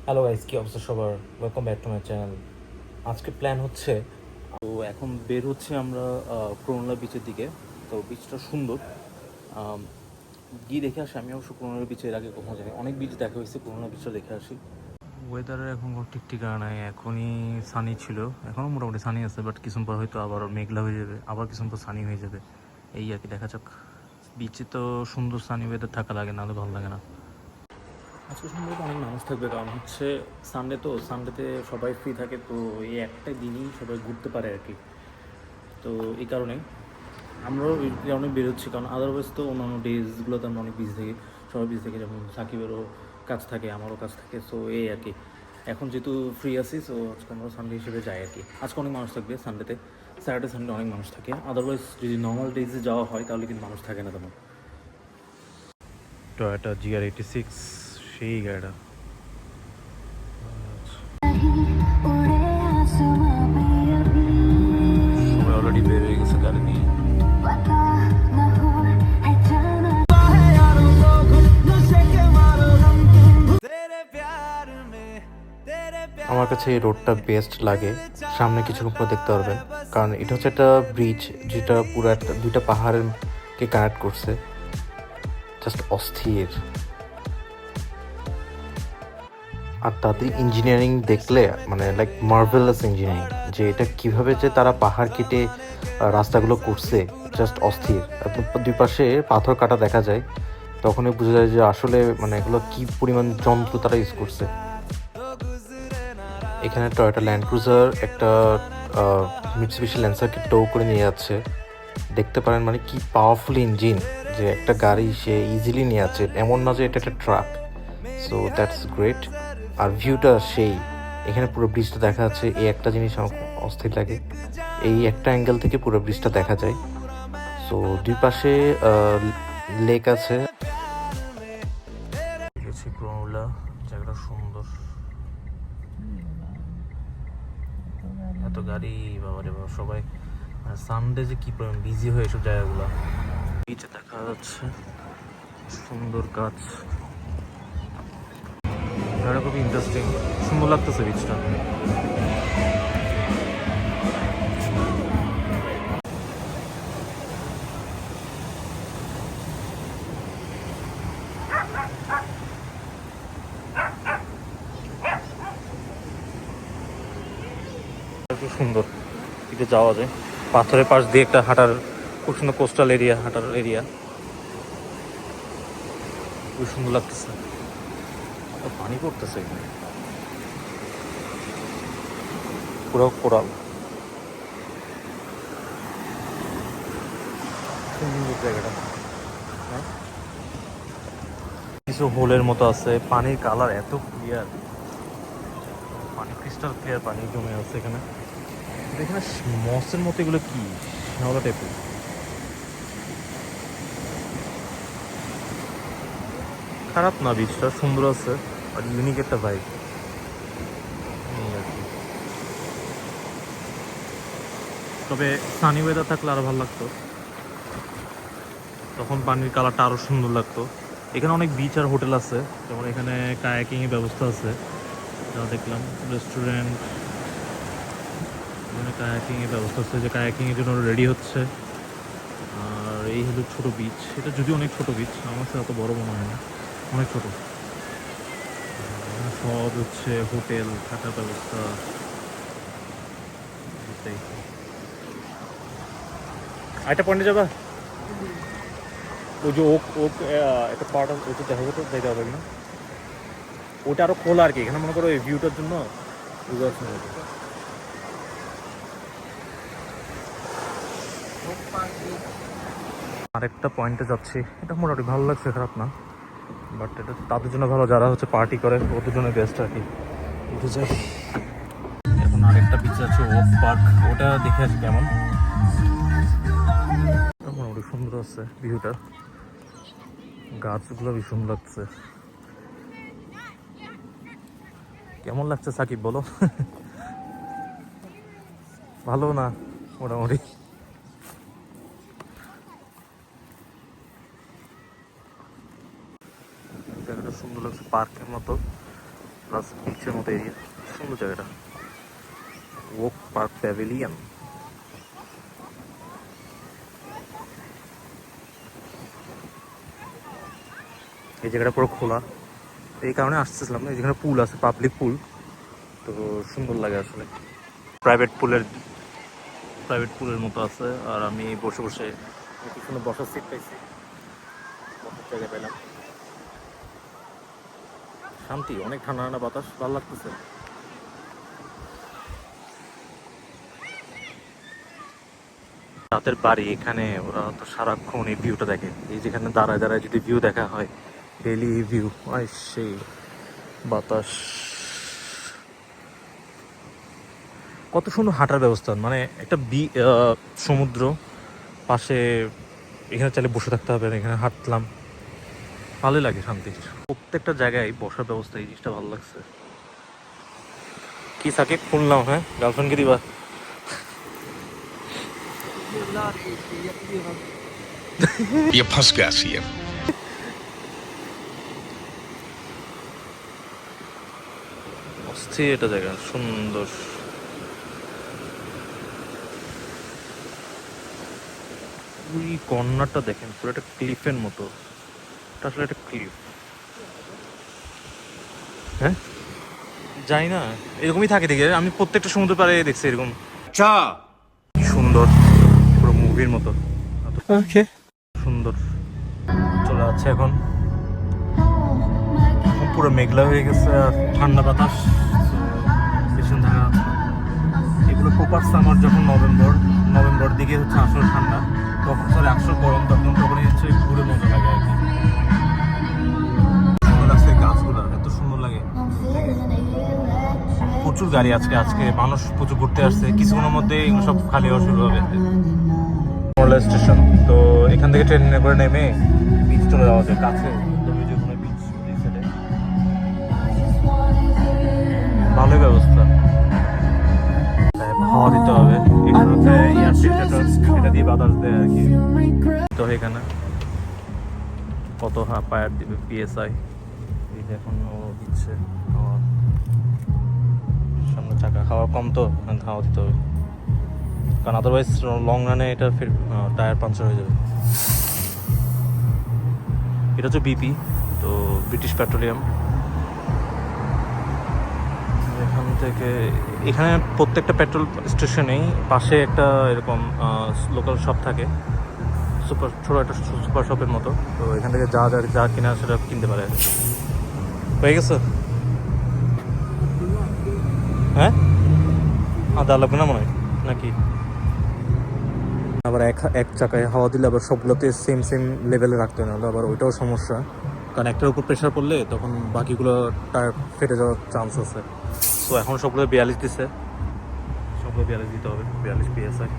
Hello guys, কি অবস্থা সবার? Welcome back to my channel. আজকে প্ল্যান হচ্ছে, তো এখন বের হচ্ছে আমরা ক্রোনোলা বিচের দিকে। তো বিচটা সুন্দর, আম, গিয়ে দেখে আসি। আমি অবশ্য ক্রোনোলা বিচের আগে কখনো যাই, অনেক বিচ দেখা হয়েছে, ক্রোনোলা বিচটা দেখে আসি। ওয়েদারের এখন কোনো ঠিক ঠিকানা নাই। এখনই সানি ছিল, এখনও মোটামুটি সানি আছে, বাট কিছুক্ষণ পর হয়তো আবার মেঘলা হয়ে যাবে, আবার কিছুক্ষণ পর সানি হয়ে যাবে। এই আর কি, দেখা যাক। বিচে তো সুন্দর সানি ওয়েদার থাকা লাগে, নাহলে ভালো লাগে না। আজকে সম্ভবত অনেক মানুষ থাকবে, কারণ হচ্ছে সানডে, তো সানডেতে সবাই ফ্রি থাকে, তো এই একটা দিনই সবাই ঘুরতে পারে আর কি। তো এই কারণে আমরাও এই কারণে বেরোচ্ছি, কারণ আদারওয়াইজ তো অন্যান্য ডেজগুলোতে আমরা অনেক বিজি থাকি, সবাই বিজি থাকে। যেমন সাকিবেরও কাজ থাকে, আমারও কাজ থাকে, সো এই আর কি। এখন যেহেতু ফ্রি আছি, সো আজকে আমরা সানডে হিসেবে যাই আর কি। আজকে অনেক মানুষ থাকবে সানডেতে, স্যাটারডে সানডে অনেক মানুষ থাকে। আদারওয়াইজ যদি নর্মাল ডেজে যাওয়া হয় তাহলে কিন্তু মানুষ থাকে না তেমন। টয়োটা GR86, সেই গাড়িটা। সবাই অলরেডি বের হয়ে গেছে গাড়ি নিয়ে। আমার কাছে এই রোডটা বেস্ট লাগে, সামনে কিছুক্ষণ পর দেখতে পারবেন। কারণ এটা হচ্ছে একটা ব্রিজ, যেটা পুরো একটা দুইটা পাহাড়কে কানেক্ট করছে। জাস্ট অস্থির। আর তাদের ইঞ্জিনিয়ারিং দেখলে মানে লাইক মার্ভেলাস ইঞ্জিনিয়ারিং, যে এটা কিভাবে যে তারা পাহাড় কেটে রাস্তাগুলো করছে, জাস্ট অস্থির। দুই পাশে পাথর কাটা দেখা যায়, তখনই বোঝা যায় যে আসলে মানে এগুলো কি পরিমাণ যন্ত্র তারা ইউজ করছে। এখানে টয়োটা ল্যান্ড ক্রুজার একটা মিটসুবিশি ল্যান্সারকে টো করে নিয়ে যাচ্ছে। দেখতে পারেন মানে কি পাওয়ারফুল ইঞ্জিন, যে একটা গাড়ি সে ইজিলি নিয়ে যাচ্ছে, এমন না যে এটা একটা ট্রাক। So that's great. আর ভিউটা সেই, এখানে পুরো ব্রিজটা দেখা যাচ্ছে। এই একটা জিনিস আমার খুব অস্থির লাগে, এই একটা অ্যাঙ্গেল থেকে পুরো ব্রিজটা দেখা যায়। সো দুই পাশে লেক আছে। ক্রোনোলা জায়গাটা সুন্দর, এত গাড়ি, বাবারে বাবা। সবাই সানডে যে কি পরিমাণ বিজি হয়ে এসব জায়গাগুলো। বিচে দেখা যাচ্ছে সুন্দর গাছ, এটা খুবই ইন্টারেস্টিং, সুন্দর লাগতেছে বিচটা। খুব সুন্দর, এটা যাওয়া যায়। পাথরের পাশ দিয়ে একটা হাঁটার, খুব সুন্দর কোস্টাল এরিয়া, হাঁটার এরিয়া, খুব সুন্দর লাগতেছে। পানি পড়তেছে এখানে, পুরো কোরাল। সুন্দর জায়গাটা, হ্যাঁ। কিছু হোলের মতো আছে, পানির কালার এত ক্লিয়ার, পানি ক্রিস্টাল ক্লিয়ার পানি জমে আছে এখানে। এখানে মসের মতো, এগুলো কি শ্যাওলা টাইপের। খারাপ না, বিচটা সুন্দর আছে, আর ইউনিক একটা ভাইব। তবে সানি ওয়েদার থাকলে আরো ভালো লাগতো, তখন পানির কালারটা আরো সুন্দর লাগতো। এখানে অনেক বিচ আর হোটেল আছে, যেমন এখানে কায়াকিং এর ব্যবস্থা আছে, যা দেখলাম। রেস্টুরেন্ট, এখানে কায়াকিং এর ব্যবস্থা আছে, যে কায়াকিং এর জন্য রেডি হচ্ছে। আর এই হলো ছোট বিচ, এটা যদিও অনেক ছোট বিচ, আমার কাছে অত বড় মনে হয় না, অনেক ছোট। এখানে সব হচ্ছে হোটেল, থাকার ব্যবস্থা, এটাই। আরেকটা পয়েন্টে যাবা, ওই যে ওক ওক একটা পার্ট আছে, ওটা দেখা যেতে যাইতে হবে না, ওটা আরো খোলা আর কি। এখানে মনে করো এই ভিউটার জন্য বুঝতে পারছি না। আরেকটা পয়েন্টে যাচ্ছি, এটা মোটামুটি ভালো লাগছে, খারাপ না। বাট এটা তাদের জন্য ভালো যারা হচ্ছে পার্টি করে, ওদের জন্য বেস্ট আর কি। উঠে যাই। এখন আরেকটা বিচ আছে ওক পার্ক, ওটা দেখে আসি কেমন। মোটামুটি সুন্দর আছে ভিউটা, গাছগুলো ভীষণ লাগছে। কেমন লাগছে সাকিব বলো? ভালো না? মোটামুটি। জায়গাটা সুন্দর লাগছে, পার্কের মতো। প্লাস বিচের মতো এরিয়া, সুন্দর জায়গাটা। Oak park pavilion. এই জায়গাটা পুরো খোলা, এই কারণে আসতেছিলাম। এই যেখানে পুল আছে, পাবলিক পুল, তো সুন্দর লাগে আসলে। প্রাইভেট পুলের মতো আছে। আর আমি বসে বসে পিছনে বসার সিট পাইছি, বসার জায়গা পেলাম। শান্তি, অনেক ঠান্ডা ঠান্ডা বাতাস, ভালো লাগতেছে। রাতের বাড়ি এখানে, ওরা তো সারাক্ষণ এই ভিউটা দেখে। এই যেখানে দাঁড়ায় দাঁড়ায় যদি ভিউ দেখা হয়, ডেলি এই ভিউ, সেই বাতাস, কত সুন্দর হাঁটার ব্যবস্থা। মানে একটা সমুদ্র পাশে, এখানে চাইলে বসে থাকতে হবে, এখানে হাঁটলাম, ভালোই লাগে, শান্তি। প্রত্যেকটা জায়গায় বসার ব্যবস্থা, এই জিনিসটা ভালো লাগছে। কি সাকিব, শুনলাম হ্যাঁ গার্লফ্রেন্ডকে দিবা? ये फंस गया सीएम। অস্থির এটা জায়গা, সুন্দর। ওই কর্নারটা দেখেন, পুরো একটা ক্লিফের মতো। এটা আসলে একটা ক্লিফ, হ্যাঁ যাই না, এরকমই থাকে দেখে। আমি প্রত্যেকটা সমুদ্র পাড়ে দেখছি এরকম। अच्छा কি সুন্দর, পুরো মুভির মতো, ओके সুন্দর। চলে যাচ্ছে এখন, এখন পুরো মেঘলা হয়ে গেছে আর ঠান্ডা বাতাস। পেছন থাকা এগুলো প্রপার সামার, যখন নভেম্বর দিকে হচ্ছে আসল ঠান্ডা, তখন আসল গরম, তখনই হচ্ছে ঘুরে মজা লাগে আর কি। সুন্দর লাগছে গাছগুলো, এত সুন্দর লাগে। প্রচুর গাড়ি আজকে মানুষ প্রচুর ঘুরতে আসছে। কিছুক্ষণের মধ্যে এগুলো সব খালি হওয়া শুরু হবে। স্টেশন, তো এখান থেকে ট্রেনে করে নেমে বিচ চলে যাওয়া যায় কাছে, বিচ। ভালোই ব্যবস্থা, হাওয়া দিতে হবে। এখানে হচ্ছে এয়ার ফিল্টার, এটা দিয়ে বাতাস দেয় আর কি। তো এখানে কত পায়ার দিবে পিএসআই, এই যে এখন ও দিচ্ছে হাওয়া। সামনে চাকা, হাওয়া কম তো, হাওয়া দিতে হবে, কারণ আদারওয়াইজ লং রানে এটা টায়ার পাঞ্চার হয়ে যাবে। এটা হচ্ছে বিপি, তো ব্রিটিশ পেট্রোলিয়াম। এখান থেকে এখানে প্রত্যেকটা পেট্রোল স্টেশনেই পাশে একটা এরকম লোকাল শপ থাকে, ছোটো একটা সুপার শপের মতো। তো এখান থেকে যা কিনা সেটা কিনতে পারে। হয়ে গেছে, হ্যাঁ আদা লাগবে না মনে হয় নাকি? আবার এক চাকায় হাওয়া দিলে আবার সবগুলোতে সেম লেভেলে রাখতে হয়, নাহলে আবার ওইটাও সমস্যা। কারণ একটার উপর প্রেশার পড়লে তখন বাকিগুলো টায়ার ফেটে যাওয়ার চান্স আছে। তো এখন সবগুলো 42 দিচ্ছে, সবগুলো 42 দিতে হবে, 42 PSI।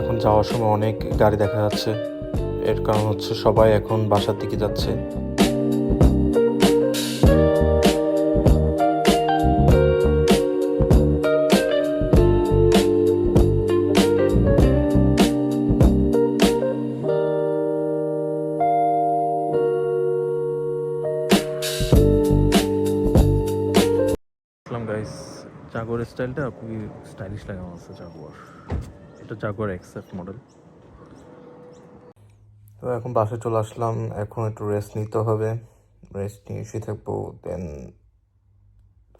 এখন যাওয়ার সময় অনেক গাড়ি দেখা যাচ্ছে, এর কারণ হচ্ছে সবাই এখন বাসার দিকে যাচ্ছে। গাইস, জাগুয়ার স্টাইলটা খুবই স্টাইলিশ লাগে আমার কাছে। এটা জাগুয়ার এক্সএফ মডেল। তো এখন বাসায় চলে আসলাম, এখন একটু রেস্ট নিতে হবে, রেস্ট নিয়ে শুয়ে থাকবো, দেন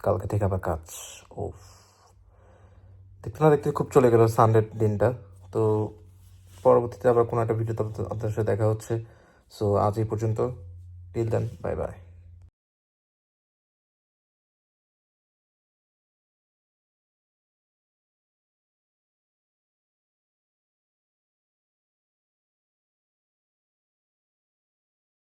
কালকে থেকে আবার কাজ। ও, দেখতে না দেখতে খুব চলে গেল সানডে দিনটা। তো পরবর্তীতে আবার কোনো একটা ভিডিওতে আপনাদের সাথে দেখা হচ্ছে। সো আজ এই পর্যন্ত, টিল দেন, বাই বাই।